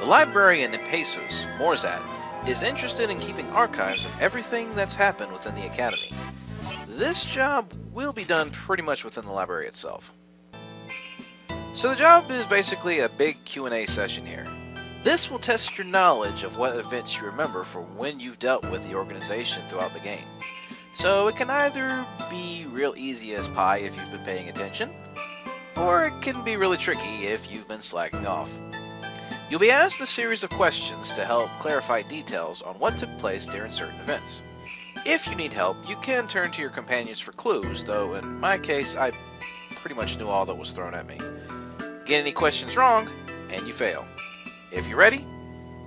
The librarian in Pesos, Morzat, is interested in keeping archives of everything that's happened within the Academy. This job will be done pretty much within the library itself. So the job is basically a big Q&A session here. This will test your knowledge of what events you remember from when you've dealt with the organization throughout the game. So it can either be real easy as pie if you've been paying attention, or it can be really tricky if you've been slacking off. You'll be asked a series of questions to help clarify details on what took place during certain events. If you need help, you can turn to your companions for clues, though in my case, I pretty much knew all that was thrown at me. Get any questions wrong, and you fail. If you're ready,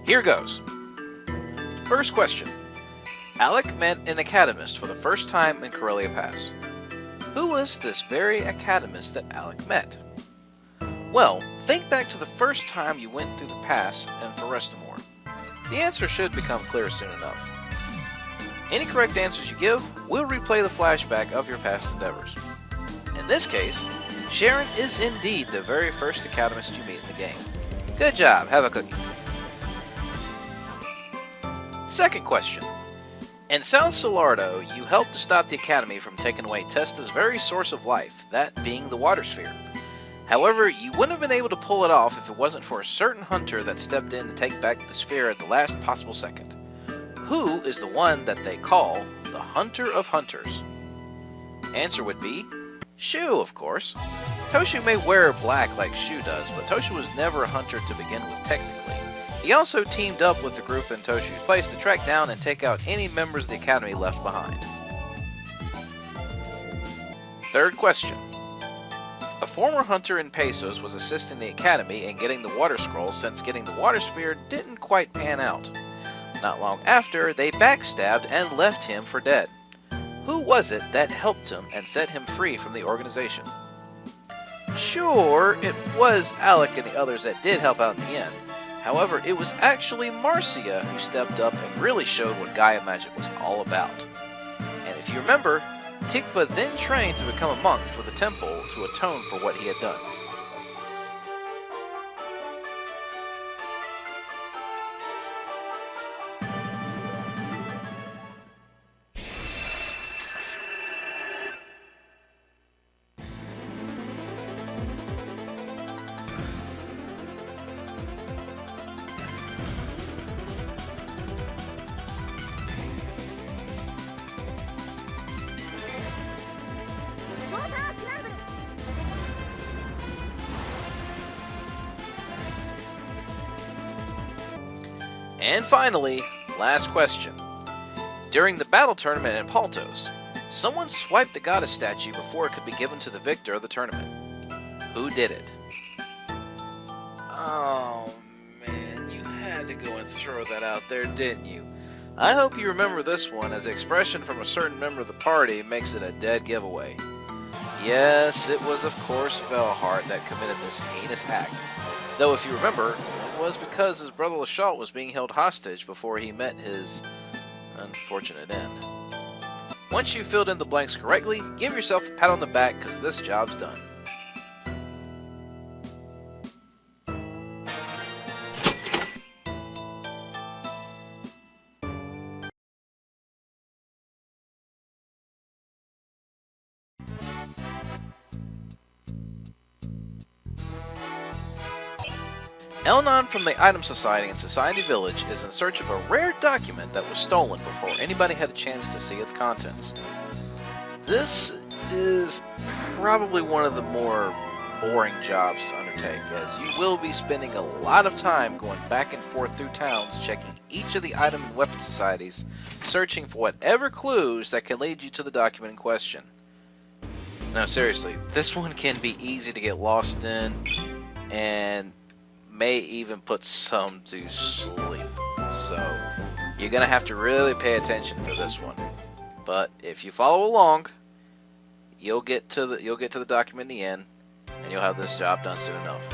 here goes. First question. Alec met an academist for the first time in Corellia Pass. Who was this very academist that Alec met? Well, think back to the first time you went through the pass in Forestamore. The answer should become clear soon enough. Any correct answers you give will replay the flashback of your past endeavors. In this case, Sharon is indeed the very first academist you meet in the game. Good job, have a cookie. Second question. In South Solardo, you helped to stop the Academy from taking away Testa's very source of life, that being the Water Sphere. However, you wouldn't have been able to pull it off if it wasn't for a certain hunter that stepped in to take back the sphere at the last possible second. Who is the one that they call the Hunter of Hunters? Answer would be Shu, of course. Toshu may wear black like Shu does, but Toshu was never a hunter to begin with technically. He also teamed up with the group in Toshu's place to track down and take out any members of the Academy left behind. Third question. A former hunter in Pesos was assisting the Academy in getting the Water Scroll since getting the Water Sphere didn't quite pan out. Not long after, they backstabbed and left him for dead. Who was it that helped him and set him free from the organization? Sure, it was Alec and the others that did help out in the end. However, it was actually Marcia who stepped up and really showed what Gaia Magic was all about. And if you remember, Tikva then trained to become a monk for the temple to atone for what he had done. And finally, last question. During the battle tournament in Paltos, someone swiped the goddess statue before it could be given to the victor of the tournament. Who did it? Oh man, you had to go and throw that out there, didn't you? I hope you remember this one, as the expression from a certain member of the party makes it a dead giveaway. Yes, it was of course Velhart that committed this heinous act. Though if you remember, it was because his brother Lashalt was being held hostage before he met his unfortunate end. Once you've filled in the blanks correctly, give yourself a pat on the back because this job's done. Elnon from the Item Society in Society Village is in search of a rare document that was stolen before anybody had a chance to see its contents. This is probably one of the more boring jobs to undertake, as you will be spending a lot of time going back and forth through towns checking each of the item and weapon societies, searching for whatever clues that can lead you to the document in question. No, seriously, this one can be easy to get lost in, and may even put some to sleep. So you're gonna have to really pay attention for this one. But if you follow along, you'll get to the document in the end, and you'll have this job done soon enough.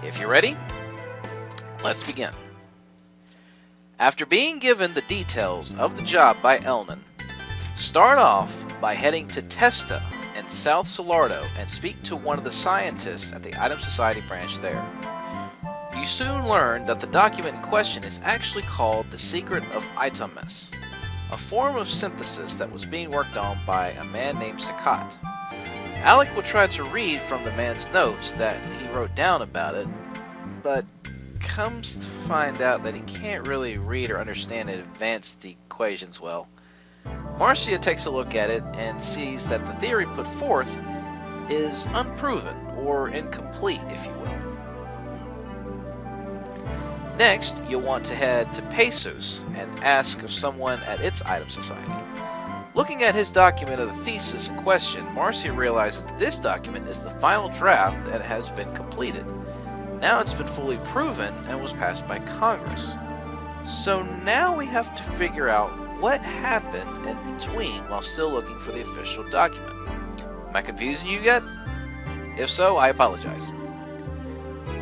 If you're ready, let's begin. After being given the details of the job by Elnon, start off by heading to Testa in South Solardo and speak to one of the scientists at the Item Society branch there. You soon learn that the document in question is actually called The Secret of Itomus, a form of synthesis that was being worked on by a man named Sakat. Alec will try to read from the man's notes that he wrote down about it, but comes to find out that he can't really read or understand advanced equations well. Marcia takes a look at it and sees that the theory put forth is unproven or incomplete, if you will. Next, you'll want to head to Pesos and ask of someone at its Item Society. Looking at his document of the thesis in question, Marcia realizes that this document is the final draft that has been completed. Now it's been fully proven and was passed by Congress. So now we have to figure out what happened in between while still looking for the official document. Am I confusing you yet? If so, I apologize.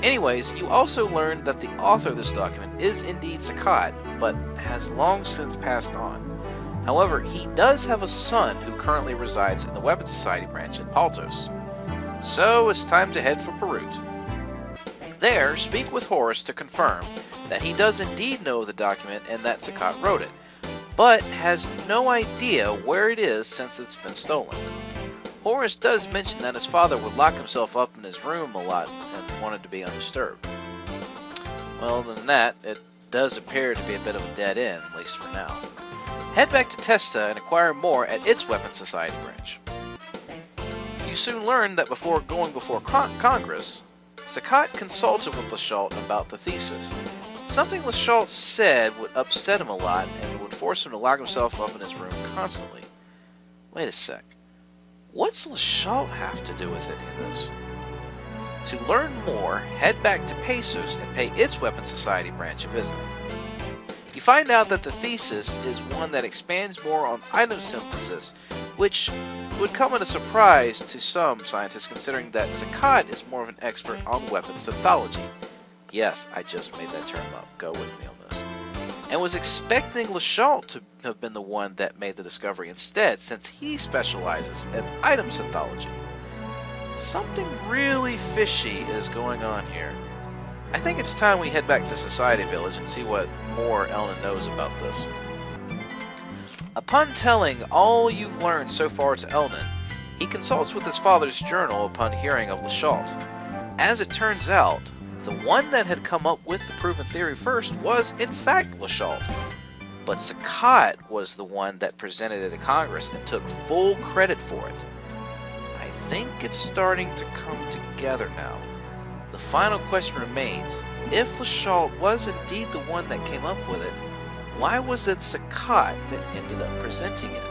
Anyways, you also learned that the author of this document is indeed Sakat, but has long since passed on. However, he does have a son who currently resides in the Weapons Society branch in Paltos. So it's time to head for Perut. There, speak with Horace to confirm that he does indeed know the document and that Sakat wrote it, but has no idea where it is since it's been stolen. Horace does mention that his father would lock himself up in his room a lot and wanted to be undisturbed. Well, other than that, it does appear to be a bit of a dead end, at least for now. Head back to Testa and acquire more at its Weapons Society branch. You soon learn that before going before Congress, Sakat consulted with Lashalt about the thesis. Something Lashalt said would upset him a lot and would force him to lock himself up in his room constantly. Wait a sec. What's Lashalt have to do with any of this? To learn more, head back to Pesos and pay its Weapons Society branch a visit. You find out that the thesis is one that expands more on item synthesis, which would come as a surprise to some scientists considering that Sakat is more of an expert on weapons synthology. Yes, I just made that term up. Go with me on this. And was expecting Lashalt to have been the one that made the discovery instead, since he specializes in item synthology. Something really fishy is going on here. I think it's time we head back to Society Village and see what more Elnan knows about this. Upon telling all you've learned so far to Elnan, he consults with his father's journal upon hearing of Lashalt. As it turns out, the one that had come up with the proven theory first was in fact Lashalt, but Sakat was the one that presented it to Congress and took full credit for it. I think it's starting to come together now. The final question remains, if Lashalt was indeed the one that came up with it, why was it Sakat that ended up presenting it?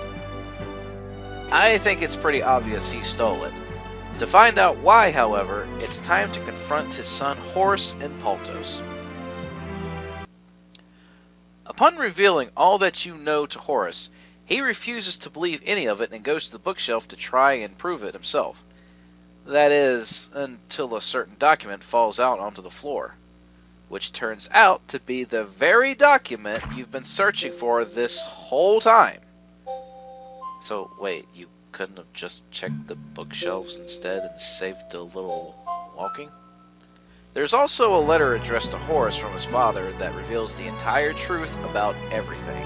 I think it's pretty obvious he stole it. To find out why, however, it's time to confront his son Horace in Paltos. Upon revealing all that you know to Horace, he refuses to believe any of it and goes to the bookshelf to try and prove it himself. That is, until a certain document falls out onto the floor, which turns out to be the very document you've been searching for this whole time. So, wait, you couldn't have just checked the bookshelves instead and saved a little walking? There's also a letter addressed to Horace from his father that reveals the entire truth about everything.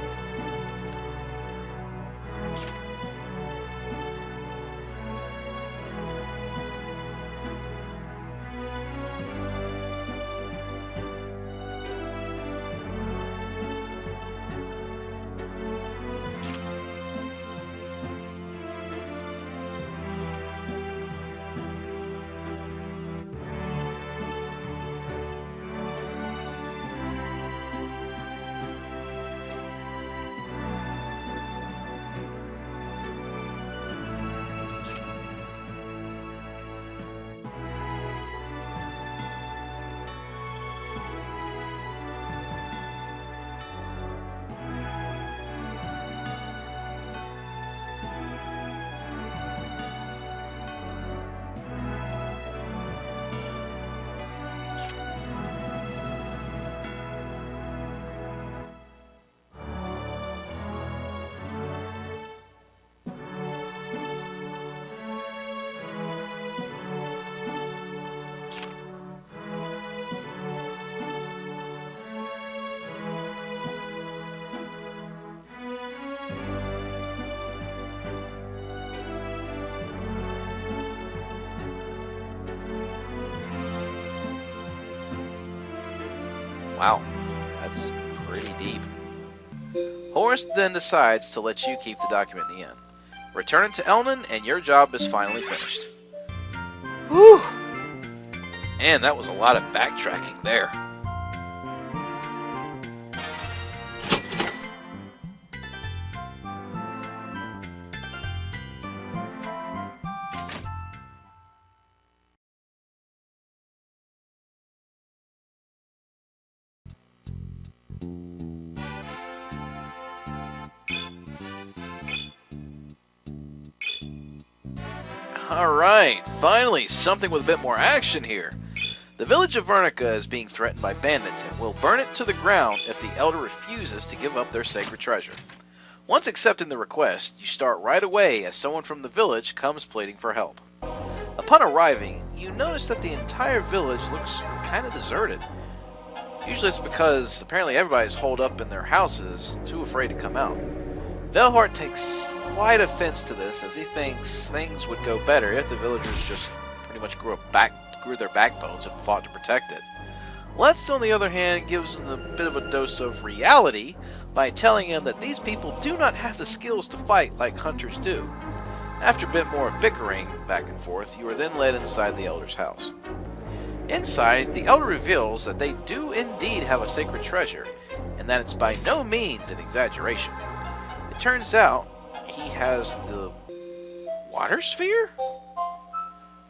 Wow, that's pretty deep. Horace then decides to let you keep the document in the end. Return it to Elnan, and your job is finally finished. Whew! And that was a lot of backtracking there. Alright, finally, something with a bit more action here. The village of Vernica is being threatened by bandits and will burn it to the ground if the Elder refuses to give up their sacred treasure. Once accepting the request, you start right away as someone from the village comes pleading for help. Upon arriving, you notice that the entire village looks kind of deserted. Usually it's because apparently everybody's holed up in their houses, too afraid to come out. Velhart takes slight offense to this, as he thinks things would go better if the villagers just pretty much grew their backbones and fought to protect it. Lutz, on the other hand, gives him a bit of a dose of reality by telling him that these people do not have the skills to fight like hunters do. After a bit more bickering back and forth, you are then led inside the Elder's house. Inside, the Elder reveals that they do indeed have a sacred treasure, and that it's by no means an exaggeration. It turns out he has the water sphere?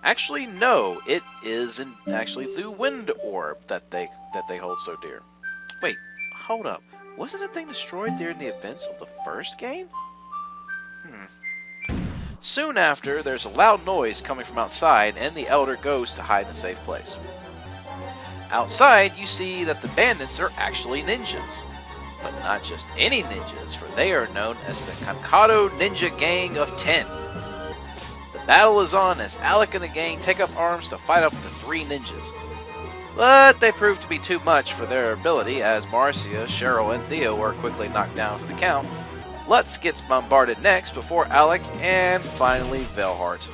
Actually, no, it is actually the wind orb that they hold so dear. Wait, hold up. Wasn't that thing destroyed during the events of the first game? Soon after, there's a loud noise coming from outside, and the Elder goes to hide in a safe place. Outside, you see that the bandits are actually ninjas. But not just any ninjas, for they are known as the Kankado Ninja Gang of 10. The battle is on as Alec and the gang take up arms to fight off the 3 ninjas. But they prove to be too much for their ability, as Marcia, Cheryl, and Theo are quickly knocked down for the count. Lutz gets bombarded next before Alec, and finally Velhart.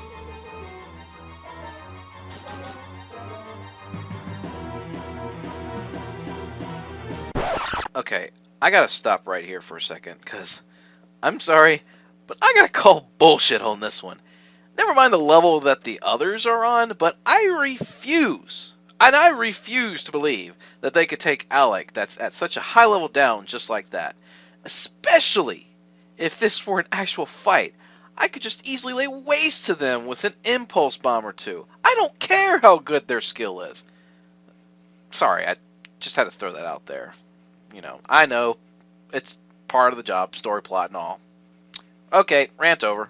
Okay, I gotta stop right here for a second, because I'm sorry, but I gotta call bullshit on this one. Never mind the level that the others are on, but I refuse to believe that they could take Alec that's at such a high level down just like that. Especially if this were an actual fight. I could just easily lay waste to them with an impulse bomb or two. I don't care how good their skill is. Sorry, I just had to throw that out there. You know, I know, it's part of the job, story plot and all. Okay, rant over.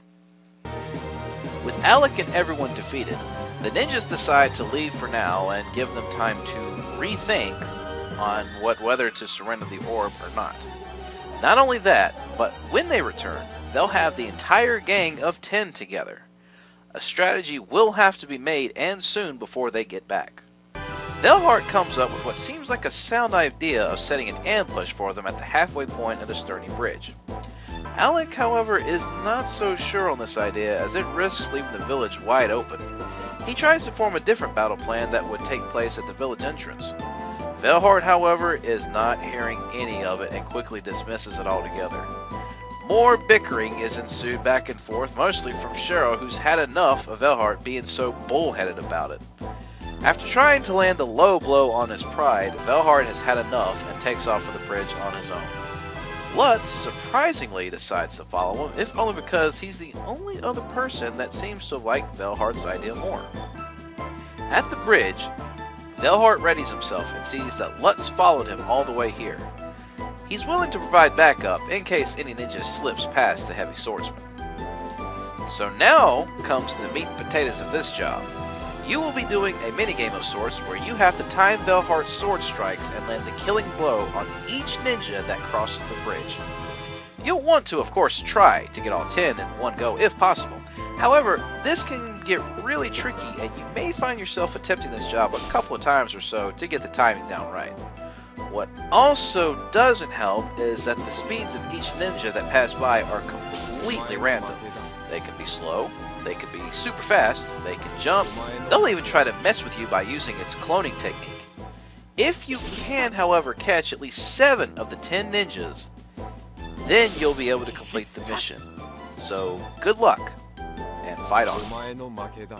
With Alec and everyone defeated, the ninjas decide to leave for now and give them time to rethink on whether to surrender the orb or not. Not only that, but when they return, they'll have the entire gang of 10 together. A strategy will have to be made, and soon, before they get back. Velhart comes up with what seems like a sound idea of setting an ambush for them at the halfway point of the Sturny Bridge. Alec, however, is not so sure on this idea, as it risks leaving the village wide open. He tries to form a different battle plan that would take place at the village entrance. Velhart, however, is not hearing any of it and quickly dismisses it altogether. More bickering is ensued back and forth, mostly from Cheryl, who's had enough of Velhart being so bullheaded about it. After trying to land a low blow on his pride, Velhart has had enough and takes off for the bridge on his own. Lutz surprisingly decides to follow him, if only because he's the only other person that seems to like Velhart's idea more. At the bridge, Velhart readies himself and sees that Lutz followed him all the way here. He's willing to provide backup in case any ninja slips past the heavy swordsman. So now comes the meat and potatoes of this job. You will be doing a minigame of sorts where you have to time Velhart's sword strikes and land the killing blow on each ninja that crosses the bridge. You'll want to, of course, try to get all 10 in one go if possible. However, this can get really tricky and you may find yourself attempting this job a couple of times or so to get the timing down right. What also doesn't help is that the speeds of each ninja that pass by are completely random. They can be slow, they can be super fast, they can jump, they'll even try to mess with you by using its cloning technique. If you can, however, catch at least 7 of the 10 ninjas, then you'll be able to complete the mission. So, good luck, and fight on. お前の負けだ。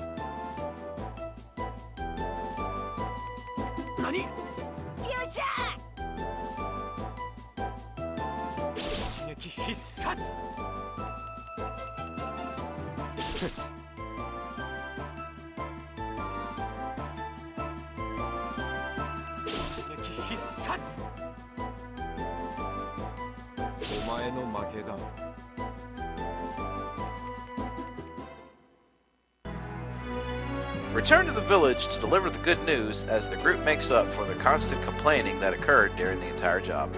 何？よっしゃ一撃必殺。一撃必殺。お前の負けだ。Return to the village to deliver the good news as the group makes up for the constant complaining that occurred during the entire job.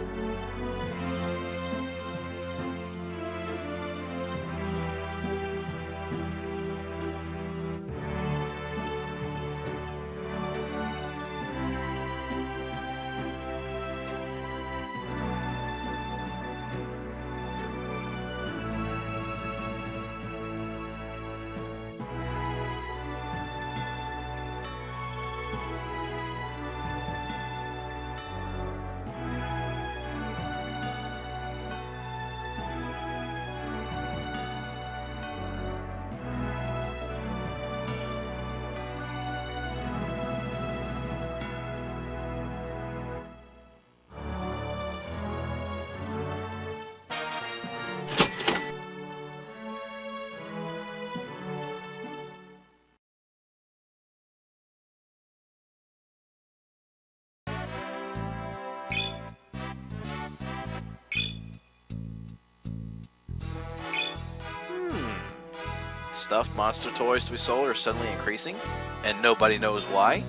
Stuffed monster toys to be sold are suddenly increasing, and nobody knows why?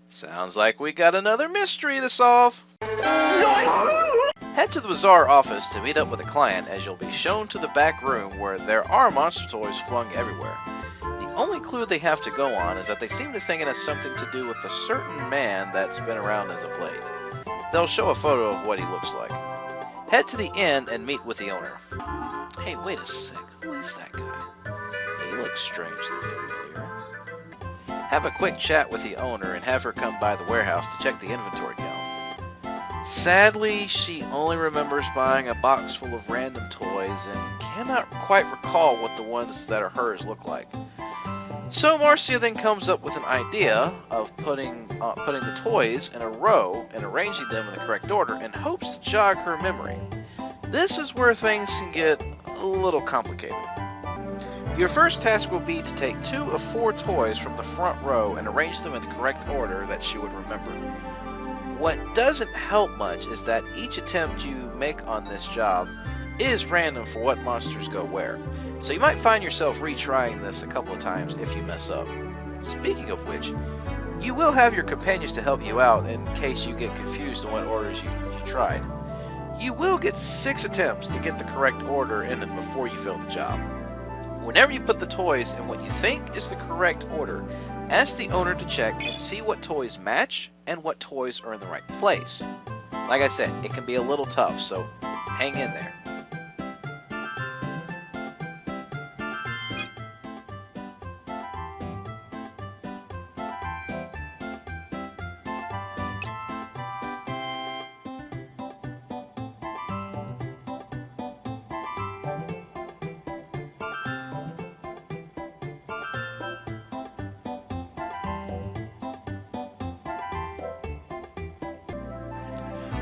Sounds like we got another mystery to solve! Head to the bazaar office to meet up with a client, as you'll be shown to the back room where there are monster toys flung everywhere. The only clue they have to go on is that they seem to think it has something to do with a certain man that's been around as of late. They'll show a photo of what he looks like. Head to the inn and meet with the owner. Hey, wait a sec, who is that guy? He looks strangely familiar. Have a quick chat with the owner and have her come by the warehouse to check the inventory count. Sadly, she only remembers buying a box full of random toys and cannot quite recall what the ones that are hers look like. So Marcia then comes up with an idea of putting the toys in a row and arranging them in the correct order in hopes to jog her memory. This is where things can get a little complicated. Your first task will be to take 2 of 4 toys from the front row and arrange them in the correct order that she would remember. What doesn't help much is that each attempt you make on this job is random for what monsters go where, so you might find yourself retrying this a couple of times if you mess up. Speaking of which, you will have your companions to help you out in case you get confused on what orders you tried. You will get 6 attempts to get the correct order in it before you fail the job. Whenever you put the toys in what you think is the correct order, ask the owner to check and see what toys match and what toys are in the right place. Like I said, it can be a little tough, so hang in there.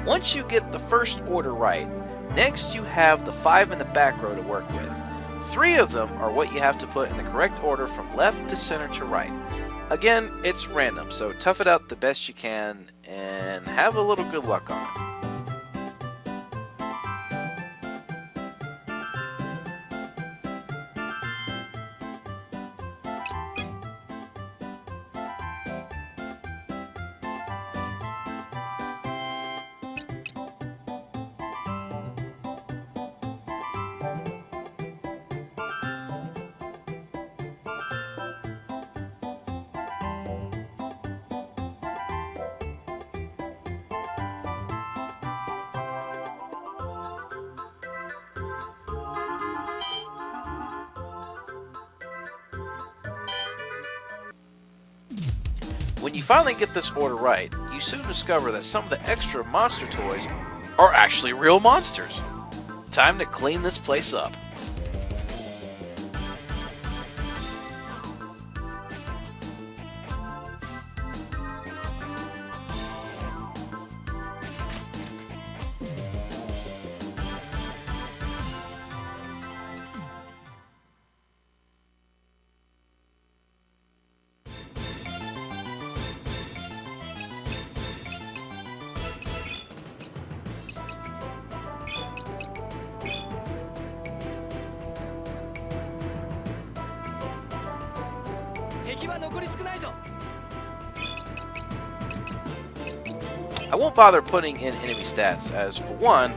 Once you get the first order right, next you have the 5 in the back row to work with. 3 of them are what you have to put in the correct order from left to center to right. Again, it's random, so tough it out the best you can and have a little good luck on it. When you finally get this order right, you soon discover that some of the extra monster toys are actually real monsters. Time to clean this place up. I won't bother putting in enemy stats, as for one,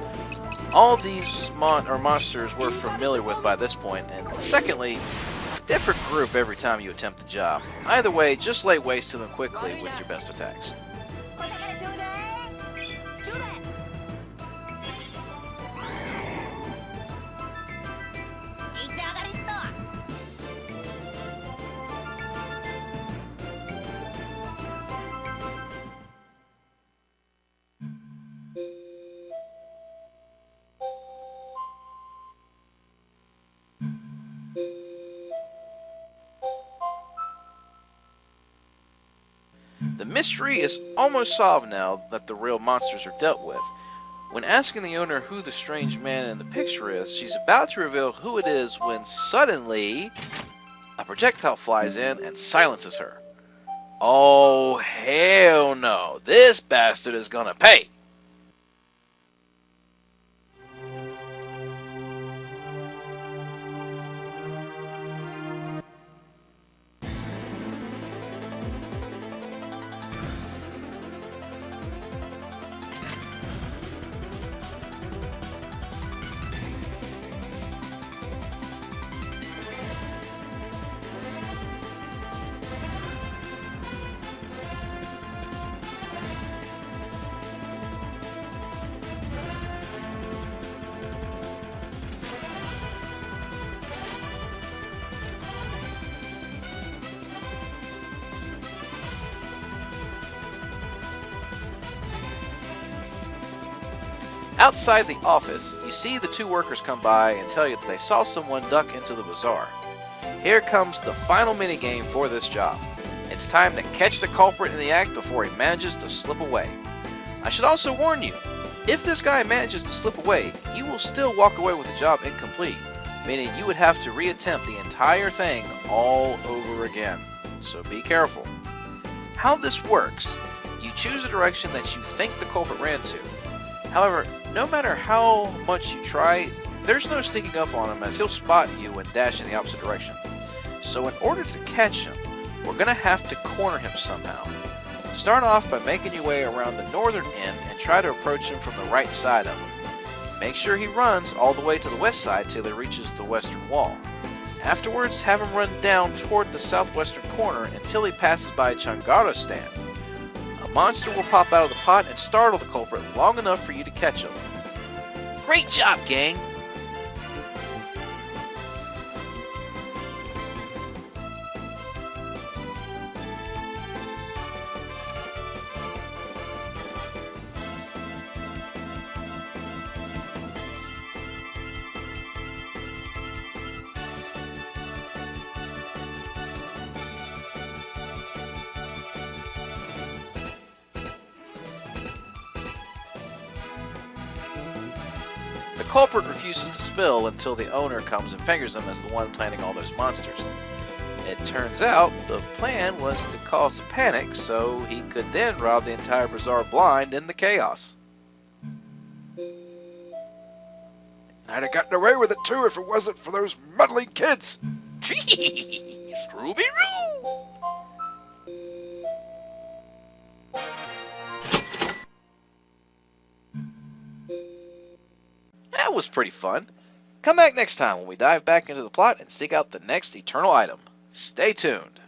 all these monsters we're familiar with by this point, and secondly, a different group every time you attempt the job. Either way, just lay waste to them quickly with your best attacks. The mystery is almost solved now that the real monsters are dealt with. When asking the owner who the strange man in the picture is, she's about to reveal who it is when suddenly a projectile flies in and silences her. Oh, hell no. This bastard is gonna pay. Outside the office, you see the two workers come by and tell you that they saw someone duck into the bazaar. Here comes the final minigame for this job. It's time to catch the culprit in the act before he manages to slip away. I should also warn you, if this guy manages to slip away, you will still walk away with the job incomplete, meaning you would have to reattempt the entire thing all over again. So be careful. How this works, you choose a direction that you think the culprit ran to. However, no matter how much you try, there's no sneaking up on him, as he'll spot you and dash in the opposite direction. So in order to catch him, we're going to have to corner him somehow. Start off by making your way around the northern end and try to approach him from the right side of him. Make sure he runs all the way to the west side till he reaches the western wall. Afterwards, have him run down toward the southwestern corner until he passes by Changara's stand. A monster will pop out of the pot and startle the culprit long enough for you to catch him. Great job, gang! The culprit refuses to spill until the owner comes and fingers him as the one planning all those monsters. It turns out the plan was to cause a panic so he could then rob the entire bazaar blind in the chaos. I'd have gotten away with it too if it wasn't for those muddling kids. Gee, Scrooby-Roo! That was pretty fun. Come back next time when we dive back into the plot and seek out the next eternal item. Stay tuned.